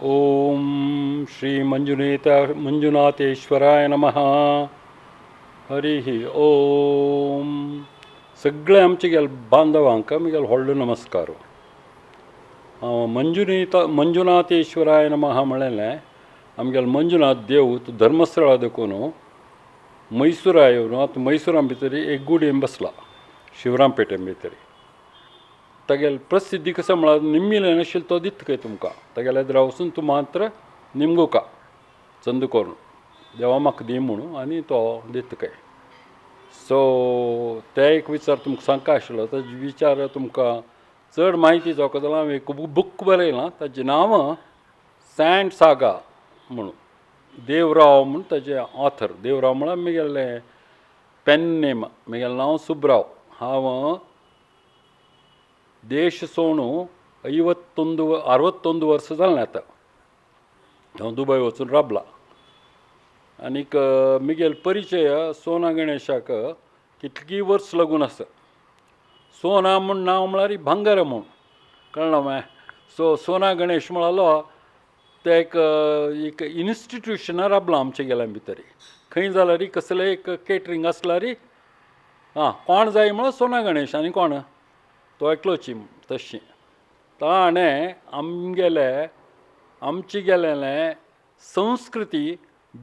ओम श्री मंजुनाथेश्वराय नमः. हरी ओम. सगळे आमचे गेल बांधवांक मुगेल व्हडलो नमस्कार. मंजुनाथेश्वराय नमः म्हणलें आमगेल मंजुनाथ देव धर्मस्थळा देखून मैसूरा येवन आतां मैसूरां भितर एक गुडयेन बसला शिवरामपेटेन भितर. तागेले प्रसिद्धी कसं म्हळ्यार निम्मिलें नाशिल्लें तो दिता खंय तुमकां. तागेल्या एद्रा वचून तूं मात्र निमगुका चंद करून देवा म्हाका दी म्हणून आनी तो दिता खंय. सो ते एक विचार तुमकां सांगता आशिल्लो. ताजे विचार तुमकां चड म्हायती जावंक जाल्यार हांवें एक बूक बरयलां. ताजें नांव सँड सागा म्हणून. देवराव म्हणून ताजें ऑथर. देवराव म्हळ्यार म्हगेलें पेन नेम. म्हगेलें नांव सुब्राव. हांव देश सोडून 61 वर्सां जालें आतां. हांव दुबय वचून राबला. आनीक म्हगेलो परिचय सोना गणेशाक कितलीं वर्स लागून आसा. सोना म्हूण नांव म्हळ्यार भांगर म्हूण कळना माय. सो सोना गणेश म्हळालो ते एक इन्स्टिट्यूशनां राबलां आमच्या गेल्या भितर. खंय जाल्यार कसलें एक केटरींग आसल्यार कोण जाय म्हळ्यार सोना गणेश आनी कोण तो एकलोची तशी. ताणें आमची गेलेलें संस्कृती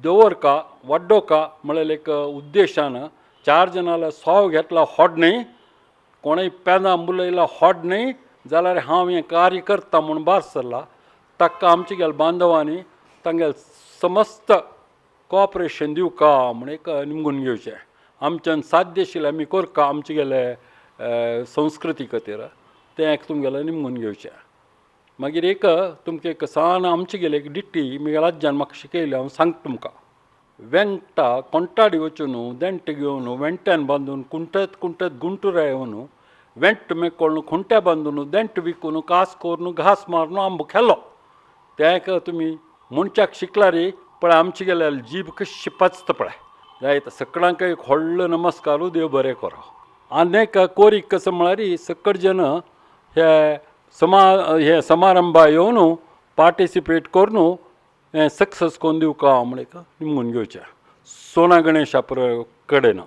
दवरका वाडोवका म्हळ्यार एक उद्देशान 4 जनांला सोव घेतला होड न्ही. कोणूय पेदां बुलयला होड न्ही जाल्यार हांव हें कार्य करता म्हूण भायर सरला. ताका आमचे गेल बांदवांनी तांगेल समस्त कॉपरेशन दिवका म्हूण एक निमगून घेवचें. आमच्यान साध्य आशिल्लें आमी करता आमचे गेले संस्कृती खातीर. तें एक तुमगेलें निमगून घेवचें. मागीर एक तुमकां एक सान आमची गेले एक डिट्टी म्हगेल्या आज्यान म्हाका शिकयली. हांव सांगता तुमकां. वेंकटा कोंटाडी वचून देंट घेवन वेंट्यान बांदून कुंटत कुंटत गुंटुरा येवन वेंट मेकोळून खुंट्या बांदून देंट विकून कास करून घास मारून आंबो खेलो. तें एक तुमी मनशाक शिकल्यार पळय आमची गेल्या जीब कशी पचता पळय. जायत सगळ्यांक एक व्हडलो नमस्कारू. देव बरें करो. आनीक कोरीक कसं म्हळ्यार सकट जन हे समारंभा येवन पार्टिसिपेट करून हें सक्सेस करून दिवका म्हण एक निमगून घेवचें. सोना गणेशा कडेन.